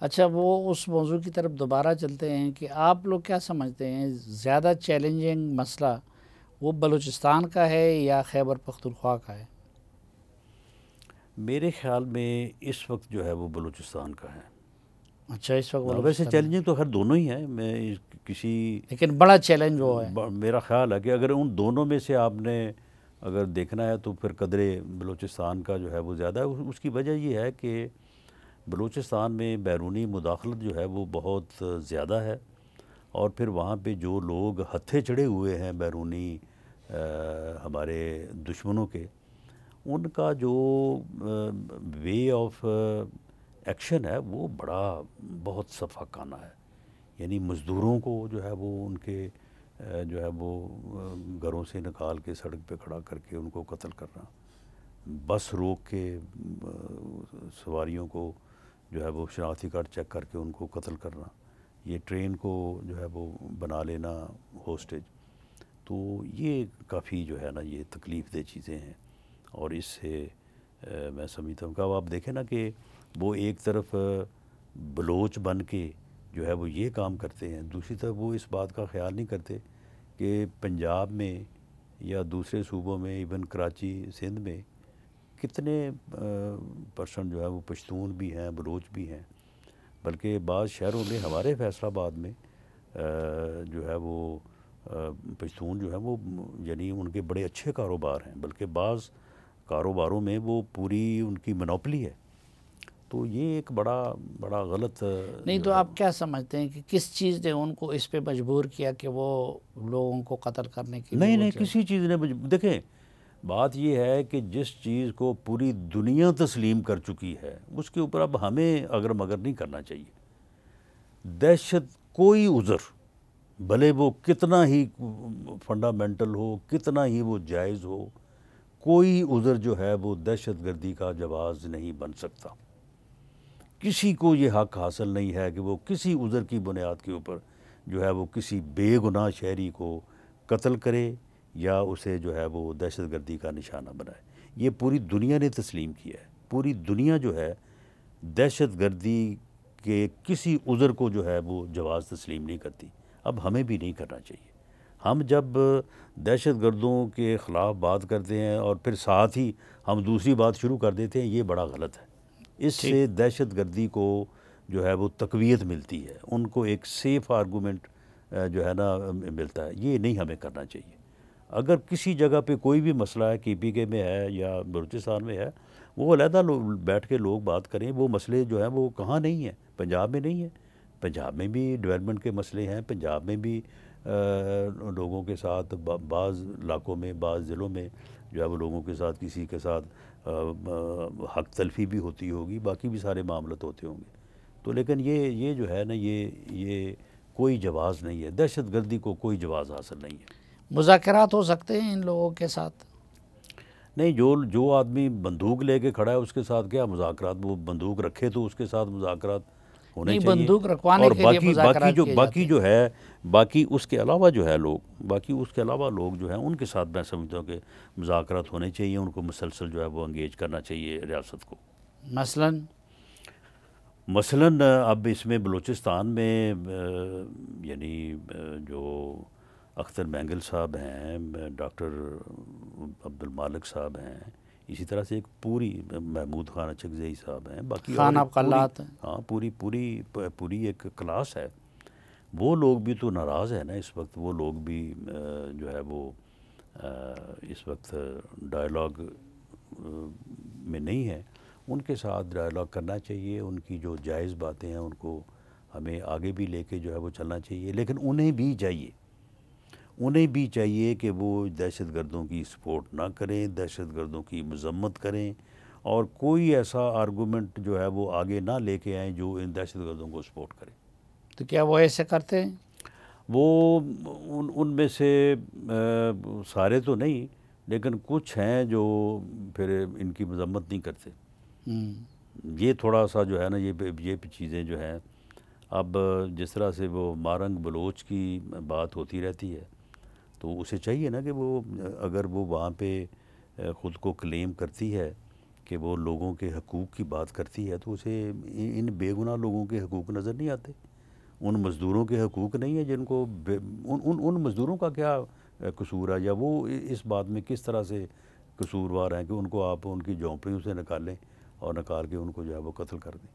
اچھا، وہ اس موضوع کی طرف دوبارہ چلتے ہیں کہ آپ لوگ کیا سمجھتے ہیں زیادہ چیلنجنگ مسئلہ وہ بلوچستان کا ہے یا خیبر پختونخوا کا ہے؟ میرے خیال میں اس وقت جو ہے وہ بلوچستان کا ہے۔ اچھا، اس وقت ویسے بلوچستان کا، چیلنجنگ تو خیر دونوں ہی ہیں، میں کسی لیکن بڑا چیلنج وہ ہے۔ میرا خیال ہے کہ اگر ان دونوں میں سے آپ نے اگر دیکھنا ہے تو پھر قدرے بلوچستان کا جو ہے وہ زیادہ ہے۔ اس کی وجہ یہ ہے کہ بلوچستان میں بیرونی مداخلت جو ہے وہ بہت زیادہ ہے، اور پھر وہاں پہ جو لوگ ہتھے چڑھے ہوئے ہیں بیرونی ہمارے دشمنوں کے، ان کا جو وے آف ایکشن ہے وہ بہت صفاقانہ ہے۔ یعنی مزدوروں کو جو ہے وہ ان کے جو ہے وہ گھروں سے نکال کے سڑک پہ کھڑا کر کے ان کو قتل کرنا، بس روک کے سواریوں کو جو ہے وہ شناختی کارڈ چیک کر کے ان کو قتل کرنا، یہ ٹرین کو جو ہے وہ بنا لینا ہوسٹیج، تو یہ کافی جو ہے نا یہ تکلیف دہ چیزیں ہیں۔ اور اس سے میں سمجھتا ہوں کہ اب آپ دیکھیں نا کہ وہ ایک طرف بلوچ بن کے جو ہے وہ یہ کام کرتے ہیں، دوسری طرف وہ اس بات کا خیال نہیں کرتے کہ پنجاب میں یا دوسرے صوبوں میں، ایون کراچی سندھ میں کتنے پرسنٹ جو ہے وہ پشتون بھی ہیں، بلوچ بھی ہیں، بلکہ بعض شہروں میں ہمارے فیصل آباد میں جو ہے وہ پشتون جو ہے وہ یعنی ان کے بڑے اچھے کاروبار ہیں، بلکہ بعض کاروباروں میں وہ پوری ان کی منوپلی ہے۔ تو یہ ایک بڑا غلط نہیں جو تو ہے۔ آپ کیا سمجھتے ہیں کہ کس چیز نے ان کو اس پہ مجبور کیا کہ وہ لوگوں کو قتل کرنے کے لیے نہیں وہ نہیں، جائے؟ کسی چیز نے دیکھیں، بات یہ ہے کہ جس چیز کو پوری دنیا تسلیم کر چکی ہے اس کے اوپر اب ہمیں اگر مگر نہیں کرنا چاہیے۔ دہشت کوئی عذر، بھلے وہ کتنا ہی فنڈامنٹل ہو، کتنا ہی وہ جائز ہو، کوئی عذر جو ہے وہ دہشت گردی کا جواز نہیں بن سکتا۔ کسی کو یہ حق حاصل نہیں ہے کہ وہ کسی عذر کی بنیاد کے اوپر جو ہے وہ کسی بے گناہ شہری کو قتل کرے یا اسے جو ہے وہ دہشت گردی کا نشانہ بنائے۔ یہ پوری دنیا نے تسلیم کیا ہے، پوری دنیا جو ہے دہشت گردی کے کسی عذر کو جو ہے وہ جواز تسلیم نہیں کرتی، اب ہمیں بھی نہیں کرنا چاہیے۔ ہم جب دہشت گردوں کے خلاف بات کرتے ہیں اور پھر ساتھ ہی ہم دوسری بات شروع کر دیتے ہیں، یہ بڑا غلط ہے۔ اس ٹھیک، سے دہشت گردی کو جو ہے وہ تقویت ملتی ہے، ان کو ایک سیف آرگومنٹ جو ہے نا ملتا ہے، یہ نہیں ہمیں کرنا چاہیے۔ اگر کسی جگہ پہ کوئی بھی مسئلہ ہے، کے پی کے میں ہے یا بلوچستان میں ہے، وہ علیحدہ بیٹھ کے لوگ بات کریں۔ وہ مسئلے جو ہیں وہ کہاں نہیں ہیں؟ پنجاب میں نہیں ہیں؟ پنجاب میں بھی ڈیولپمنٹ کے مسئلے ہیں، پنجاب میں بھی لوگوں کے ساتھ بعض علاقوں میں، بعض ضلعوں میں جو ہے وہ لوگوں کے ساتھ کسی کے ساتھ حق تلفی بھی ہوتی ہوگی، باقی بھی سارے معاملات ہوتے ہوں گے۔ تو لیکن یہ جو ہے نا یہ کوئی جواز نہیں ہے، دہشت گردی کو کوئی جواز حاصل نہیں ہے۔ مذاکرات ہو سکتے ہیں ان لوگوں کے ساتھ؟ نہیں، جو آدمی بندوق لے کے کھڑا ہے اس کے ساتھ کیا مذاکرات؟ وہ بندوق رکھے تو اس کے ساتھ مذاکرات ہونے نہیں، چاہیے۔ بندوق رکھوانے اور کے لیے مذاکرات کیے باقی جاتے ہیں۔ جو ہے، باقی اس کے علاوہ جو ہے باقی اس کے علاوہ لوگ جو ہیں ان کے ساتھ میں سمجھتا ہوں کہ مذاکرات ہونے چاہیے، ان کو مسلسل جو ہے وہ انگیج کرنا چاہیے ریاست کو۔ مثلاً اب اس میں بلوچستان میں یعنی جو اختر مینگل صاحب ہیں، ڈاکٹر عبد المالک صاحب ہیں، اسی طرح سے ایک پوری محمود خان اچکزئی صاحب ہیں، باقی اور خان ایک آپ قلات ہیں۔ ہاں پوری ایک کلاس ہے۔ وہ لوگ بھی تو ناراض ہیں نا اس وقت، وہ لوگ بھی جو ہے وہ اس وقت ڈائلاگ میں نہیں ہیں۔ ان کے ساتھ ڈائلاگ کرنا چاہیے، ان کی جو جائز باتیں ہیں ان کو ہمیں آگے بھی لے کے جو ہے وہ چلنا چاہیے، لیکن انہیں بھی چاہیے کہ وہ دہشت گردوں کی سپورٹ نہ کریں، دہشت گردوں کی مذمت کریں، اور کوئی ایسا آرگومنٹ جو ہے وہ آگے نہ لے کے آئیں جو ان دہشت گردوں کو سپورٹ کرے۔ تو کیا وہ ایسے کرتے ہیں؟ وہ ان میں سے سارے تو نہیں، لیکن کچھ ہیں جو پھر ان کی مذمت نہیں کرتے۔ یہ تھوڑا سا جو ہے نا یہ چیزیں جو ہیں، اب جس طرح سے وہ مارنگ بلوچ کی بات ہوتی رہتی ہے، تو اسے چاہیے نا کہ وہ اگر وہ وہاں پہ خود کو کلیم کرتی ہے کہ وہ لوگوں کے حقوق کی بات کرتی ہے تو اسے ان بے گناہ لوگوں کے حقوق نظر نہیں آتے، ان مزدوروں کے حقوق نہیں ہیں جن کو ان مزدوروں کا کیا قصور ہے، یا وہ اس بات میں کس طرح سے قصوروار ہیں کہ ان کو آپ ان کی جھونپڑیوں سے نکالیں اور نکال کے ان کو جو ہے وہ قتل کر دیں.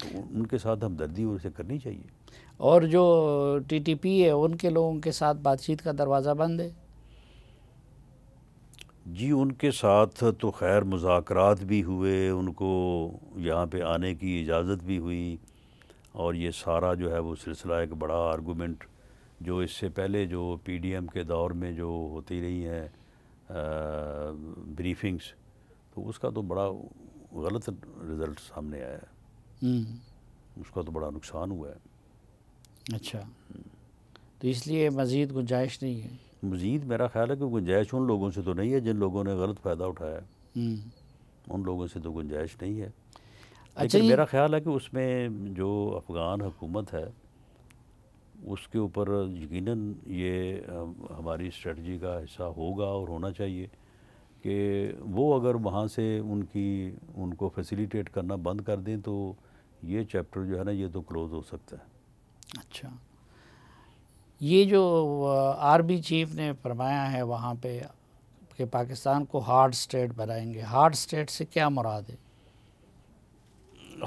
تو ان کے ساتھ ہمدردی اسے کرنی چاہیے. اور جو ٹی ٹی پی ہے ان کے لوگوں کے ساتھ بات چیت کا دروازہ بند ہے؟ جی ان کے ساتھ تو خیر مذاکرات بھی ہوئے، ان کو یہاں پہ آنے کی اجازت بھی ہوئی، اور یہ سارا جو ہے وہ سلسلہ ایک بڑا آرگومنٹ جو اس سے پہلے جو پی ڈی ایم کے دور میں جو ہوتی رہی ہیں بریفنگز، تو اس کا تو بڑا غلط رزلٹ سامنے آیا ہے، اس کا تو بڑا نقصان ہوا ہے. اچھا، تو اس لیے مزید گنجائش نہیں ہے؟ مزید میرا خیال ہے کہ گنجائش ان لوگوں سے تو نہیں ہے جن لوگوں نے غلط فائدہ اٹھایا ہے، ان لوگوں سے تو گنجائش نہیں ہے. اچھا لیکن جی، میرا خیال ہے کہ اس میں جو افغان حکومت ہے اس کے اوپر یقیناً یہ ہماری اسٹریٹجی کا حصہ ہوگا اور ہونا چاہیے کہ وہ اگر وہاں سے ان کو فیسیلیٹیٹ کرنا بند کر دیں تو یہ چیپٹر جو ہے نا یہ تو کلوز ہو سکتا ہے. اچھا، یہ جو آرمی چیف نے فرمایا ہے وہاں پہ کہ پاکستان کو ہارڈ اسٹیٹ بنائیں گے، ہارڈ اسٹیٹ سے کیا مراد ہے؟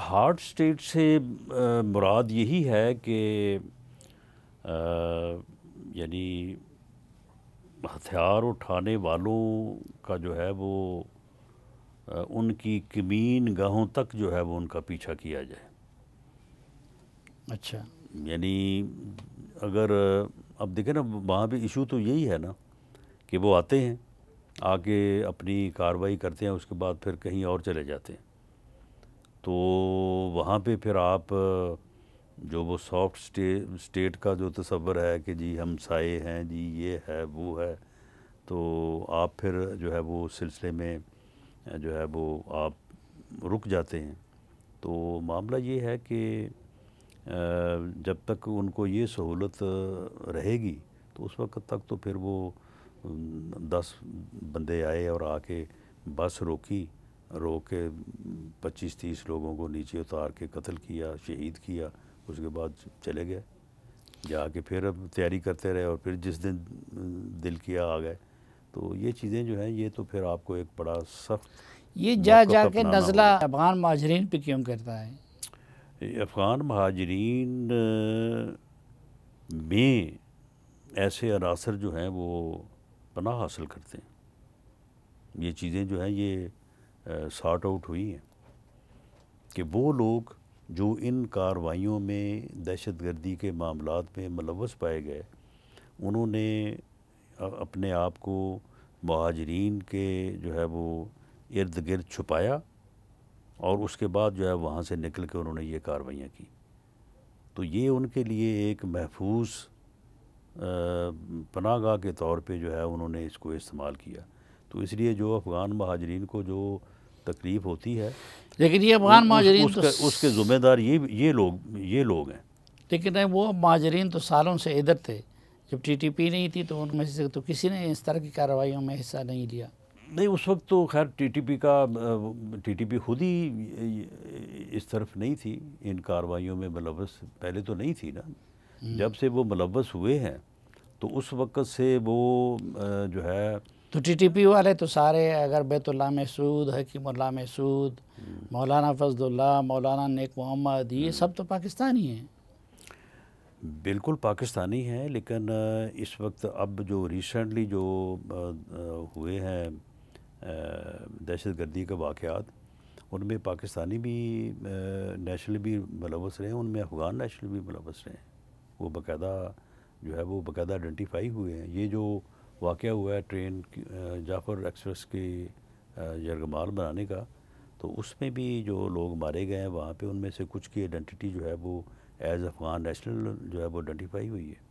ہارڈ اسٹیٹ سے مراد یہی ہے کہ یعنی ہتھیار اٹھانے والوں کا جو ہے وہ ان کی کمین گاہوں تک جو ہے وہ ان کا پیچھا کیا جائے. اچھا، یعنی اگر اب دیکھیں نا وہاں پہ ایشو تو یہی ہے نا کہ وہ آتے ہیں، آ کے اپنی کارروائی کرتے ہیں، اس کے بعد پھر کہیں اور چلے جاتے ہیں. تو وہاں پہ پھر آپ جو وہ سافٹ اسٹیٹ کا جو تصور ہے کہ جی ہم سائے ہیں، جی یہ ہے وہ ہے، تو آپ پھر جو ہے وہ سلسلے میں جو ہے وہ آپ رک جاتے ہیں. تو معاملہ یہ ہے کہ جب تک ان کو یہ سہولت رہے گی تو اس وقت تک تو پھر وہ 10 بندے آئے اور آ کے بس روک کے 25-30 لوگوں کو نیچے اتار کے قتل کیا، شہید کیا، اس کے بعد چلے گئے، جا کے پھر اب تیاری کرتے رہے اور پھر جس دن دل کیا آ گئے. تو یہ چیزیں جو ہیں یہ تو پھر آپ کو ایک بڑا سخت یہ جا موقف کے اپنانا نزلہ ہوگا. افغان مہاجرین پہ کیوں کرتا ہے؟ افغان مہاجرین میں ایسے عناصر جو ہیں وہ پناہ حاصل کرتے ہیں. یہ چیزیں جو ہیں یہ سارٹ آؤٹ ہوئی ہیں کہ وہ لوگ جو ان کارروائیوں میں دہشت گردی کے معاملات میں ملوث پائے گئے، انہوں نے اپنے آپ کو مہاجرین کے جو ہے وہ ارد گرد چھپایا اور اس کے بعد جو ہے وہاں سے نکل کے انہوں نے یہ کارروائیاں کی. تو یہ ان کے لیے ایک محفوظ پناہ گاہ کے طور پہ جو ہے انہوں نے اس کو استعمال کیا. تو اس لیے جو افغان مہاجرین کو جو تکلیف ہوتی ہے لیکن یہ افغان مہاجرین تو اس کے ذمہ دار یہ لوگ ہیں. لیکن وہ مہاجرین تو سالوں سے ادھر تھے، جب ٹی ٹی پی نہیں تھی تو ان میں سے تو کسی نے اس طرح کی کارروائیوں میں حصہ نہیں لیا. نہیں، اس وقت تو خیر ٹی ٹی پی خود ہی اس طرف نہیں تھی، ان کارروائیوں میں ملوث پہلے تو نہیں تھی نا. جب سے وہ ملوث ہوئے ہیں تو اس وقت سے وہ جو ہے تو ٹی ٹی پی والے تو سارے اگر بیت اللہ محسود، حکیم اللہ محسود، مولانا فضل اللہ، مولانا نیک محمد، یہ سب تو پاکستانی ہیں. بالکل پاکستانی ہیں، لیکن اس وقت اب جو ریسنٹلی جو ہوئے ہیں دہشت گردی کے واقعات، ان میں پاکستانی بھی نیشنل بھی ملوث رہے ہیں، ان میں افغان نیشنل بھی ملوث رہے ہیں. وہ باقاعدہ جو ہے وہ باقاعدہ آئیڈینٹیفائی ہوئے ہیں. یہ جو واقعہ ہوا ہے ٹرین جعفر ایکسپریس کی یرغمال بنانے کا، تو اس میں بھی جو لوگ مارے گئے ہیں وہاں پہ ان میں سے کچھ کی آئیڈینٹی جو ہے وہ ایز افغان نیشنل جو ہے وہ آئیڈینٹیفائی ہوئی ہے.